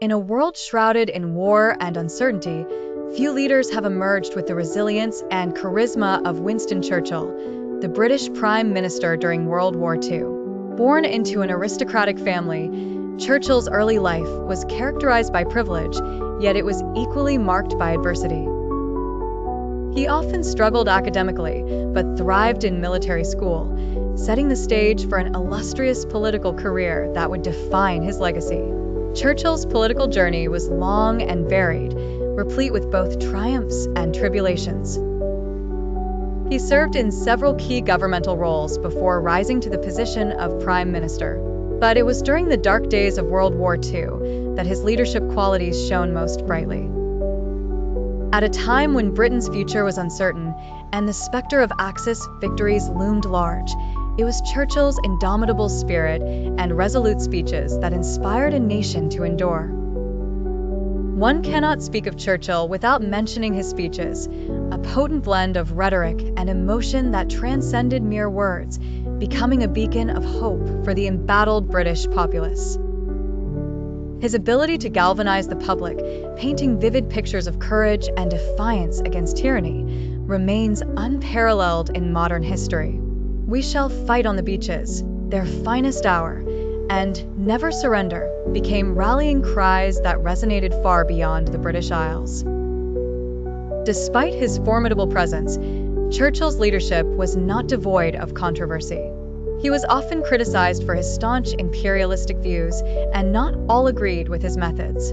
In a world shrouded in war and uncertainty, few leaders have emerged with the resilience and charisma of Winston Churchill, the British Prime Minister during World War II. Born into an aristocratic family, Churchill's early life was characterized by privilege, yet it was equally marked by adversity. He often struggled academically, but thrived in military school, setting the stage for an illustrious political career that would define his legacy. Churchill's political journey was long and varied, replete with both triumphs and tribulations. He served in several key governmental roles before rising to the position of Prime Minister. But it was during the dark days of World War II that his leadership qualities shone most brightly. At a time when Britain's future was uncertain and the specter of Axis victories loomed large, it was Churchill's indomitable spirit and resolute speeches that inspired a nation to endure. One cannot speak of Churchill without mentioning his speeches, a potent blend of rhetoric and emotion that transcended mere words, becoming a beacon of hope for the embattled British populace. His ability to galvanize the public, painting vivid pictures of courage and defiance against tyranny, remains unparalleled in modern history. "We shall fight on the beaches," "their finest hour," and "never surrender" became rallying cries that resonated far beyond the British Isles. Despite his formidable presence, Churchill's leadership was not devoid of controversy. He was often criticized for his staunch imperialistic views, and not all agreed with his methods.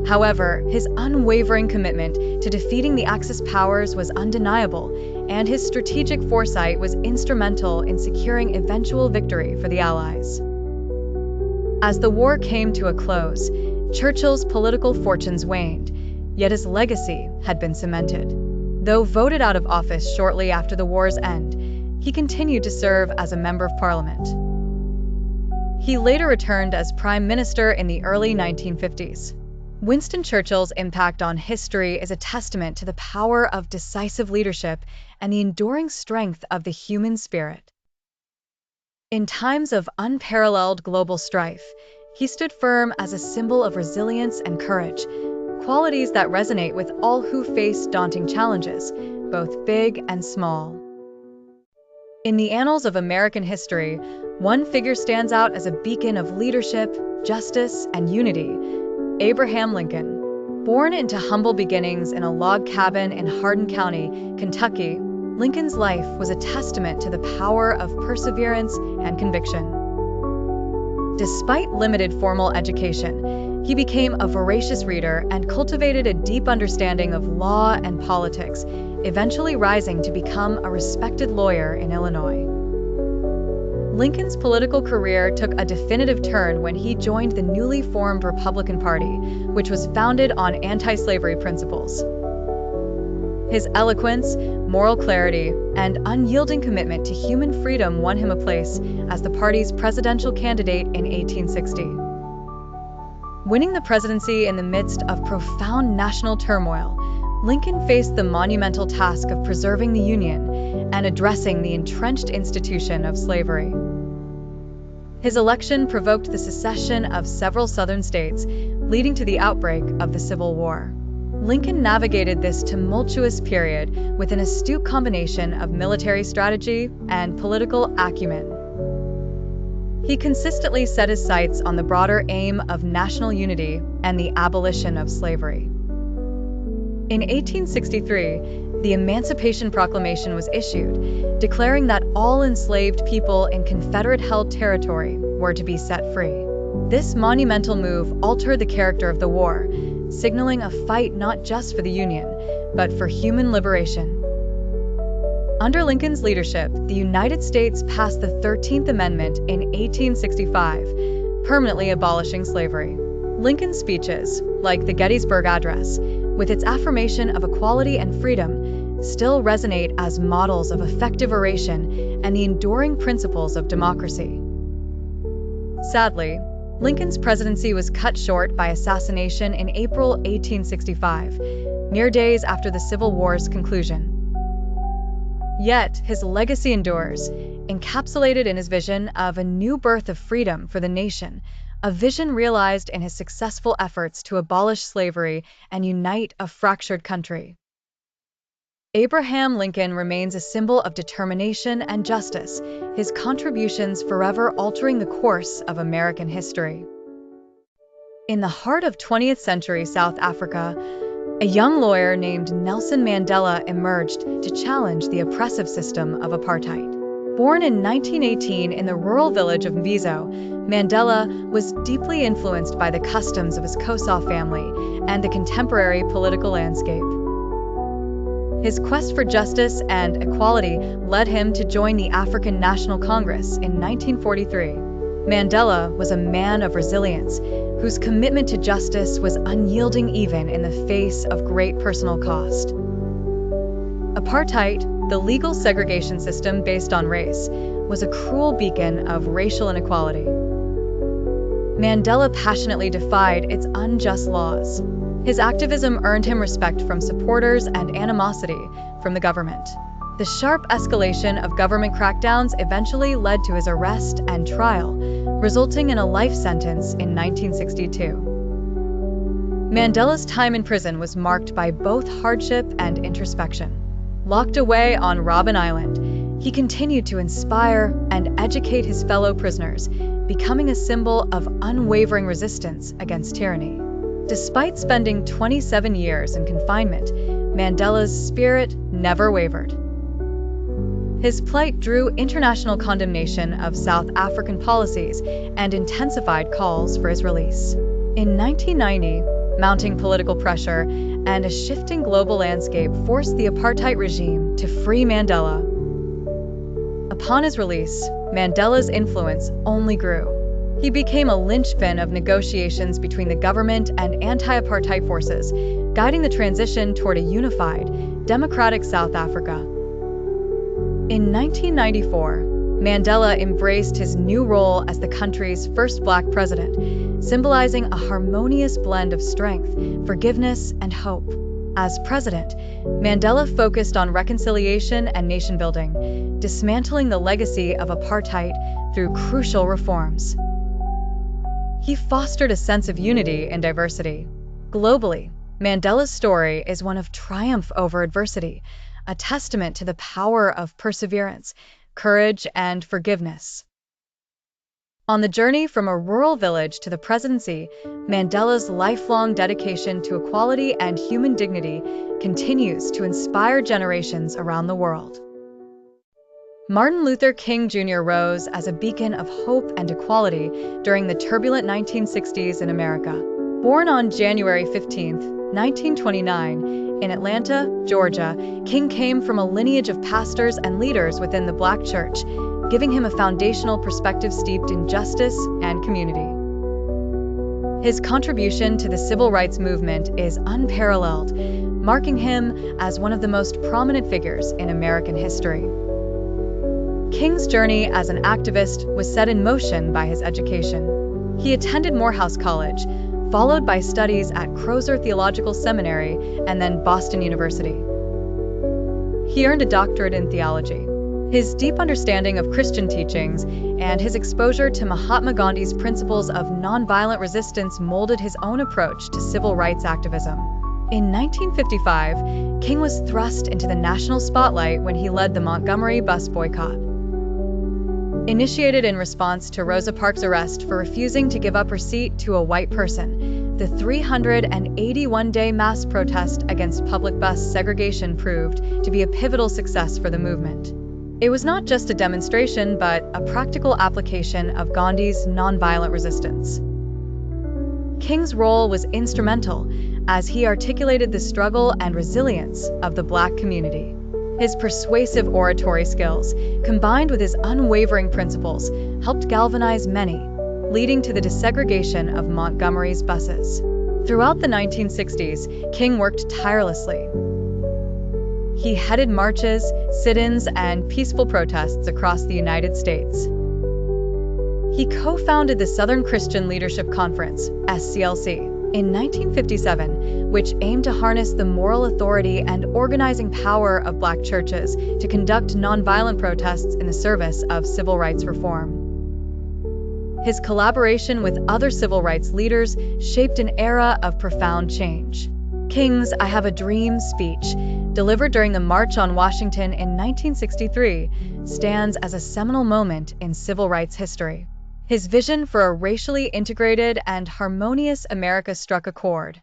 However, his unwavering commitment to defeating the Axis powers was undeniable, and his strategic foresight was instrumental in securing eventual victory for the Allies. As the war came to a close, Churchill's political fortunes waned, yet his legacy had been cemented. Though voted out of office shortly after the war's end, he continued to serve as a member of Parliament. He later returned as Prime Minister in the early 1950s. Winston Churchill's impact on history is a testament to the power of decisive leadership and the enduring strength of the human spirit. In times of unparalleled global strife, he stood firm as a symbol of resilience and courage, qualities that resonate with all who face daunting challenges, both big and small. In the annals of American history, one figure stands out as a beacon of leadership, justice, and unity: Abraham Lincoln. Born into humble beginnings in a log cabin in Hardin County, Kentucky, Lincoln's life was a testament to the power of perseverance and conviction. Despite limited formal education, he became a voracious reader and cultivated a deep understanding of law and politics, eventually rising to become a respected lawyer in Illinois. Lincoln's political career took a definitive turn when he joined the newly formed Republican Party, which was founded on anti-slavery principles. His eloquence, moral clarity, and unyielding commitment to human freedom won him a place as the party's presidential candidate in 1860. Winning the presidency in the midst of profound national turmoil, Lincoln faced the monumental task of preserving the Union and addressing the entrenched institution of slavery. His election provoked the secession of several Southern states, leading to the outbreak of the Civil War. Lincoln navigated this tumultuous period with an astute combination of military strategy and political acumen. He consistently set his sights on the broader aim of national unity and the abolition of slavery. In 1863, the Emancipation Proclamation was issued, declaring that all enslaved people in Confederate-held territory were to be set free. This monumental move altered the character of the war, signaling a fight not just for the Union, but for human liberation. Under Lincoln's leadership, the United States passed the 13th Amendment in 1865, permanently abolishing slavery. Lincoln's speeches, like the Gettysburg Address, with its affirmation of equality and freedom, still resonate as models of effective oration and the enduring principles of democracy. Sadly, Lincoln's presidency was cut short by assassination in April 1865, mere days after the Civil War's conclusion. Yet, his legacy endures, encapsulated in his vision of a new birth of freedom for the nation, a vision realized in his successful efforts to abolish slavery and unite a fractured country. Abraham Lincoln remains a symbol of determination and justice, his contributions forever altering the course of American history. In the heart of 20th century South Africa, a young lawyer named Nelson Mandela emerged to challenge the oppressive system of apartheid. Born in 1918 in the rural village of Mbizo, Mandela was deeply influenced by the customs of his Xhosa family and the contemporary political landscape. His quest for justice and equality led him to join the African National Congress in 1943. Mandela was a man of resilience, whose commitment to justice was unyielding even in the face of great personal cost. Apartheid, the legal segregation system based on race, was a cruel beacon of racial inequality. Mandela passionately defied its unjust laws. His activism earned him respect from supporters and animosity from the government. The sharp escalation of government crackdowns eventually led to his arrest and trial, resulting in a life sentence in 1962. Mandela's time in prison was marked by both hardship and introspection. Locked away on Robben Island, he continued to inspire and educate his fellow prisoners, becoming a symbol of unwavering resistance against tyranny. Despite spending 27 years in confinement, Mandela's spirit never wavered. His plight drew international condemnation of South African policies and intensified calls for his release. In 1990, mounting political pressure and a shifting global landscape forced the apartheid regime to free Mandela. Upon his release, Mandela's influence only grew. He became a linchpin of negotiations between the government and anti-apartheid forces, guiding the transition toward a unified, democratic South Africa. In 1994, Mandela embraced his new role as the country's first Black president, symbolizing a harmonious blend of strength, forgiveness, and hope. As president, Mandela focused on reconciliation and nation-building, dismantling the legacy of apartheid through crucial reforms. He fostered a sense of unity in diversity. Globally, Mandela's story is one of triumph over adversity, a testament to the power of perseverance, courage, and forgiveness. On the journey from a rural village to the presidency, Mandela's lifelong dedication to equality and human dignity continues to inspire generations around the world. Martin Luther King Jr. rose as a beacon of hope and equality during the turbulent 1960s in America. Born on January 15, 1929, in Atlanta, Georgia, King came from a lineage of pastors and leaders within the Black church, giving him a foundational perspective steeped in justice and community. His contribution to the civil rights movement is unparalleled, marking him as one of the most prominent figures in American history. King's journey as an activist was set in motion by his education. He attended Morehouse College, followed by studies at Crozer Theological Seminary and then Boston University. He earned a doctorate in theology. His deep understanding of Christian teachings and his exposure to Mahatma Gandhi's principles of nonviolent resistance molded his own approach to civil rights activism. In 1955, King was thrust into the national spotlight when he led the Montgomery bus boycott. Initiated in response to Rosa Parks' arrest for refusing to give up her seat to a white person, the 381-day mass protest against public bus segregation proved to be a pivotal success for the movement. It was not just a demonstration, but a practical application of Gandhi's nonviolent resistance. King's role was instrumental as he articulated the struggle and resilience of the Black community. His persuasive oratory skills, combined with his unwavering principles, helped galvanize many, leading to the desegregation of Montgomery's buses. Throughout the 1960s, King worked tirelessly. He headed marches, sit-ins, and peaceful protests across the United States. He co-founded the Southern Christian Leadership Conference, SCLC, in 1957, which aimed to harness the moral authority and organizing power of Black churches to conduct nonviolent protests in the service of civil rights reform. His collaboration with other civil rights leaders shaped an era of profound change. King's "I Have a Dream" speech, delivered during the March on Washington in 1963, stands as a seminal moment in civil rights history. His vision for a racially integrated and harmonious America struck a chord,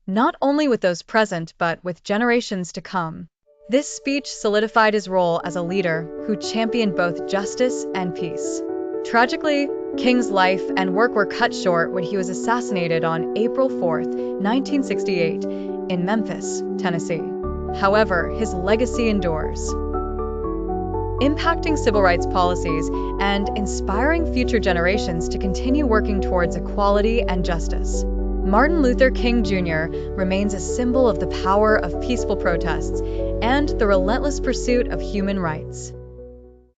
not only with those present but with generations to come. This speech solidified his role as a leader who championed both justice and peace. Tragically, King's life and work were cut short when he was assassinated on April 4, 1968, in Memphis, Tennessee. However, his legacy endures, impacting civil rights policies and inspiring future generations to continue working towards equality and justice. Martin Luther King Jr. remains a symbol of the power of peaceful protests and the relentless pursuit of human rights.